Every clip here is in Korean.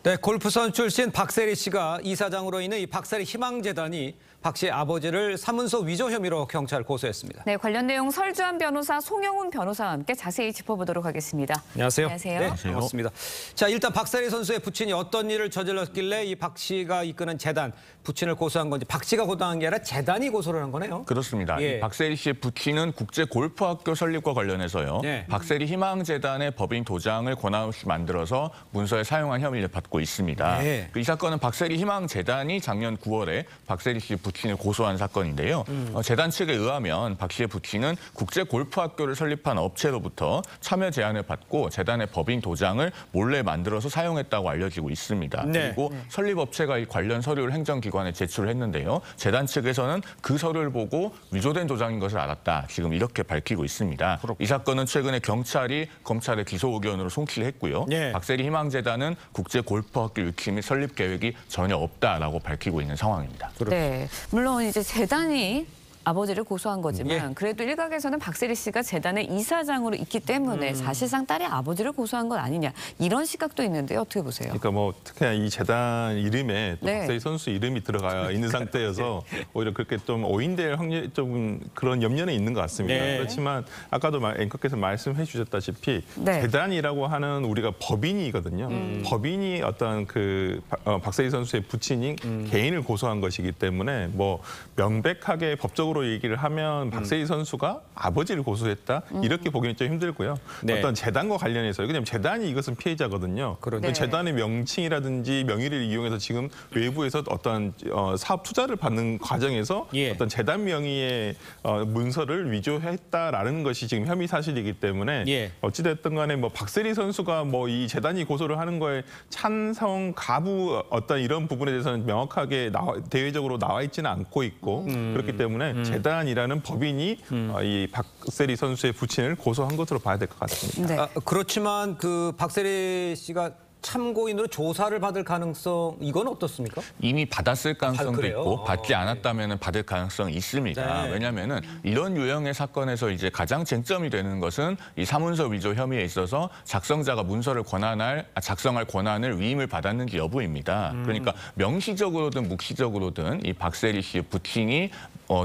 네, 골프선 출신 박세리 씨가 이사장으로 있는 이 박세리 희망재단이 박 씨의 아버지를 사문서 위조 혐의로 경찰 고소했습니다. 네, 관련 내용 설주한 변호사, 송영훈 변호사와 함께 자세히 짚어보도록 하겠습니다. 안녕하세요. 안녕하세요. 네, 반갑습니다. 자, 일단 박세리 선수의 부친이 어떤 일을 저질렀길래 이 박 씨가 이끄는 재단, 부친을 고소한 건지 박 씨가 고소한 게 아니라 재단이 고소를 한 거네요. 그렇습니다. 예. 이 박세리 씨의 부친은 국제골프학교 설립과 관련해서요. 네. 박세리 희망재단의 법인 도장을 권한 없이 만들어서 문서에 사용한 혐의를 받고 있습니다. 네. 이 사건은 박세리 희망재단이 작년 9월에 박세리 씨 부친을 고소한 사건인데요. 재단 측에 의하면 박 씨의 부친은 국제골프학교를 설립한 업체로부터 참여 제안을 받고 재단의 법인 도장을 몰래 만들어서 사용했다고 알려지고 있습니다. 네. 그리고 설립업체가 이 관련 서류를 행정기관에 제출을 했는데요. 재단 측에서는 그 서류를 보고 위조된 도장인 것을 알았다. 지금 이렇게 밝히고 있습니다. 이 사건은 최근에 경찰이 검찰의 기소 의견으로 송치를 했고요. 네. 박세리 희망재단은 국제골프학교 유치 및 설립 계획이 전혀 없다라고 밝히고 있는 상황입니다. 네, 물론 이제 재단이 아버지를 고소한 거지만 그래도 일각에서는 박세리 씨가 재단의 이사장으로 있기 때문에 사실상 딸이 아버지를 고소한 건 아니냐 이런 시각도 있는데 어떻게 보세요? 그러니까 뭐 특히나 이 재단 이름에 또 네. 박세리 선수 이름이 들어가 있는 상태여서 오히려 그렇게 좀 오인될 확률 좀 그런 염려는 있는 것 같습니다. 네. 그렇지만 아까도 앵커께서 말씀해 주셨다시피 네. 재단이라고 하는 우리가 법인이거든요. 법인이 어떤 그 박세리 선수의 부친이 개인을 고소한 것이기 때문에 뭐 명백하게 법적으로 얘기를 하면 박세리 선수가 아버지를 고소했다 이렇게 보기는 좀 힘들고요. 네. 어떤 재단과 관련해서 왜냐하면 재단이 이것은 피해자거든요. 그러네. 네. 재단의 명칭이라든지 명의를 이용해서 지금 외부에서 어떤 사업 투자를 받는 과정에서 예. 어떤 재단 명의의 문서를 위조했다라는 것이 지금 혐의 사실이기 때문에 예. 어찌됐든 간에 뭐 박세리 선수가 뭐 이 재단이 고소를 하는 거에 찬성, 가부 어떤 이런 부분에 대해서는 명확하게 대외적으로 나와 있지는 않고 있고 그렇기 때문에 재단이라는 법인이 이 박세리 선수의 부친을 고소한 것으로 봐야 될 것 같습니다. 네. 아, 그렇지만 그 박세리 씨가 참고인으로 조사를 받을 가능성 이건 어떻습니까? 이미 받았을 가능성도 그래요? 있고 받지 않았다면 받을 가능성이 있습니다. 네. 왜냐하면 이런 유형의 사건에서 이제 가장 쟁점이 되는 것은 이 사문서 위조 혐의에 있어서 작성자가 문서를 작성할 권한을 위임을 받았는지 여부입니다. 그러니까 명시적으로든 묵시적으로든 이 박세리 씨의 부친이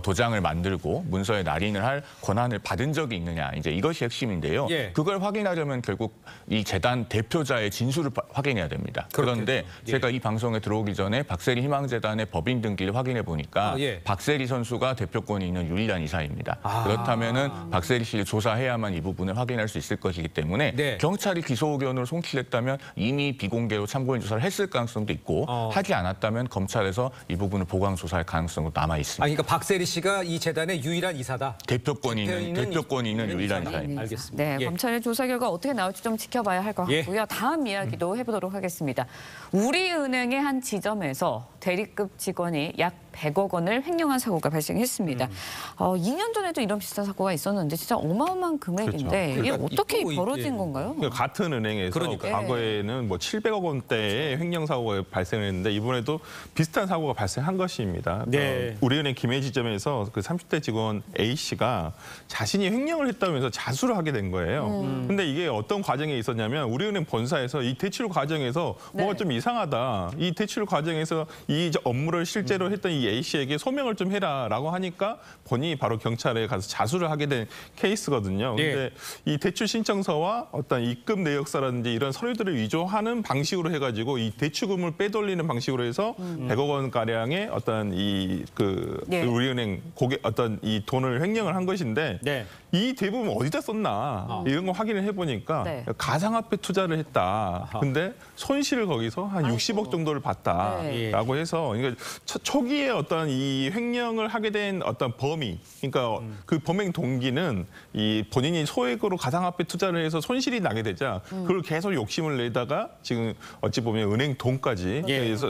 도장을 만들고 문서에 날인을 할 권한을 받은 적이 있느냐 이제 이것이 핵심인데요. 예. 그걸 확인하려면 결국 이 재단 대표자의 진술을 확인해야 됩니다. 그런데 예. 제가 이 방송에 들어오기 전에 박세리 희망재단의 법인 등기를 확인해 보니까 예. 박세리 선수가 대표권이 있는 유일한 이사입니다. 그렇다면은 박세리 씨를 조사해야만 이 부분을 확인할 수 있을 것이기 때문에 네. 경찰이 기소 의견으로 송치했다면 이미 비공개로 참고인 조사를 했을 가능성도 있고 하지 않았다면 검찰에서 이 부분을 보강 조사할 가능성도 남아 있습니다. 아, 그러니까 박세리 씨가 이 재단의 유일한 이사다. 대표권이 있는 유일한 이사입니다. 알겠습니다. 네, 예. 검찰의 조사 결과 어떻게 나올지 좀 지켜봐야 할 것 예. 같고요. 다음 이야기도 해보도록 하겠습니다. 우리은행의 한 지점에서 대리급 직원이 약 100억 원을 횡령한 사고가 발생했습니다. 2년 전에도 이런 비슷한 사고가 있었는데 진짜 어마어마한 금액인데 그렇죠. 이게 그러니까 어떻게 있고 벌어진 있게. 건가요? 그러니까 같은 은행에서 그러니까요. 과거에는 뭐 700억 원대의 횡령 사고가 발생했는데 이번에도 비슷한 사고가 발생한 것입니다. 네. 우리은행 김해 지점에서 그 30대 직원 A 씨가 자신이 횡령을 했다면서 자수를 하게 된 거예요. 근데 이게 어떤 과정에 있었냐면 우리은행 본사에서 이 대출 과정에서 뭐가 좀 이상하다. 이 대출 과정에서 이 업무를 실제로 했던 이 A 씨에게 소명을 좀 해라라고 하니까 본인이 바로 경찰에 가서 자수를 하게 된 케이스거든요. 근데 이 대출 신청서와 어떤 입금 내역서라든지 이런 서류들을 위조하는 방식으로 해가지고 이 대출금을 빼돌리는 방식으로 해서 100억 원 가량의 어떤 네. 우리은행 어떤 이 돈을 횡령을 한 것인데 네. 이 대부분 어디다 썼나 이런 거 확인을 해보니까 네. 가상화폐 투자를 했다. 근데 손실을 거기서 한 60억 정도를 봤다라고 해서 그러니까 초기에 어떤 이 횡령을 하게 된 어떤 범위, 그러니까 그 범행 동기는 이 본인이 소액으로 가상화폐 투자를 해서 손실이 나게 되자 그걸 계속 욕심을 내다가 지금 어찌 보면 은행 돈까지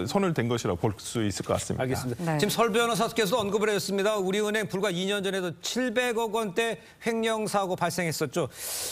손을 댄 것이라고 볼 수 있을 것 같습니다. 알겠습니다. 네. 지금 설 변호사께서 언급을 해줬습니다. 우리은행 불과 2년 전에도 700억 원대 횡령 사고 발생했었죠.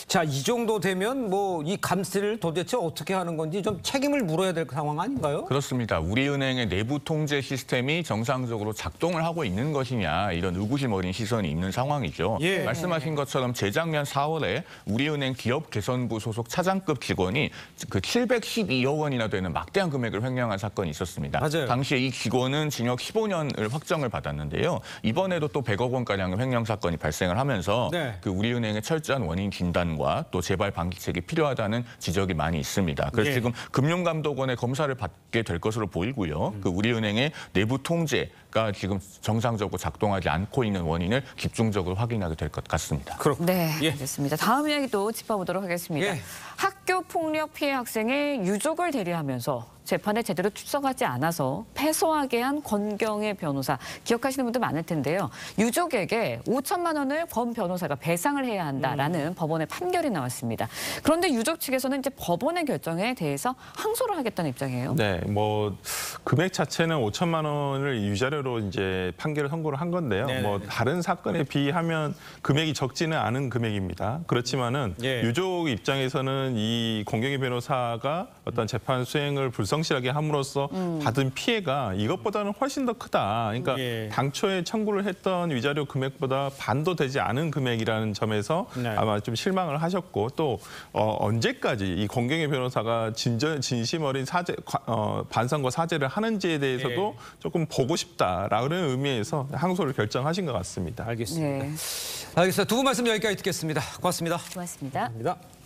자, 이 정도 되면 뭐 이 감시를 도대체 어떻게 하는 건지 좀 책임을 물어야 될 상황 아닌가요? 그렇습니다. 우리은행의 내부 통제 시스템이 정상 정상적으로 작동을 하고 있는 것이냐 이런 의구심 어린 시선이 있는 상황이죠. 예. 말씀하신 것처럼 재작년 4월에 우리은행 기업개선부 소속 차장급 직원이 그 712억 원이나 되는 막대한 금액을 횡령한 사건이 있었습니다. 맞아요. 당시에 이 직원은 징역 15년을 확정을 받았는데요. 이번에도 또 100억 원가량의 횡령 사건이 발생을 하면서 네. 그 우리은행의 철저한 원인 진단과 또 재발 방지책이 필요하다는 지적이 많이 있습니다. 그래서 예. 지금 금융감독원의 검사를 받게 될 것으로 보이고요. 그 우리은행의 내부 통제가 지금 정상적으로 작동하지 않고 있는 원인을 집중적으로 확인하게 될 것 같습니다. 그렇군요. 네, 예. 알겠습니다. 다음 이야기도 짚어보도록 하겠습니다. 예. 학교 폭력 피해 학생의 유족을 대리하면서 재판에 제대로 출석하지 않아서 패소하게 한 권경의 변호사 기억하시는 분들 많을 텐데요. 유족에게 5천만 원을 권 변호사가 배상을 해야 한다라는 법원의 판결이 나왔습니다. 그런데 유족 측에서는 이제 법원의 결정에 대해서 항소를 하겠다는 입장이에요. 네, 뭐 금액 자체는 5천만 원을 유자료로 이제 판결을 선고를 한 건데요. 네네네. 뭐 다른 사건에 비하면 금액이 적지는 않은 금액입니다. 그렇지만은 예. 유족 입장에서는 이 권경희 변호사가 어떤 재판 수행을 불성실하게 함으로써 받은 피해가 이것보다는 훨씬 더 크다. 그러니까 예. 당초에 청구를 했던 위자료 금액보다 반도 되지 않은 금액이라는 점에서 네. 아마 좀 실망을 하셨고 또 언제까지 이 권경희 변호사가 진심 어린 반성과 사죄를 하는지에 대해서도 예. 조금 보고 싶다라는 의미에서 항소를 결정하신 것 같습니다. 알겠습니다. 네, 알겠습니다. 두 분 말씀 여기까지 듣겠습니다. 고맙습니다. 고맙습니다. 감사합니다.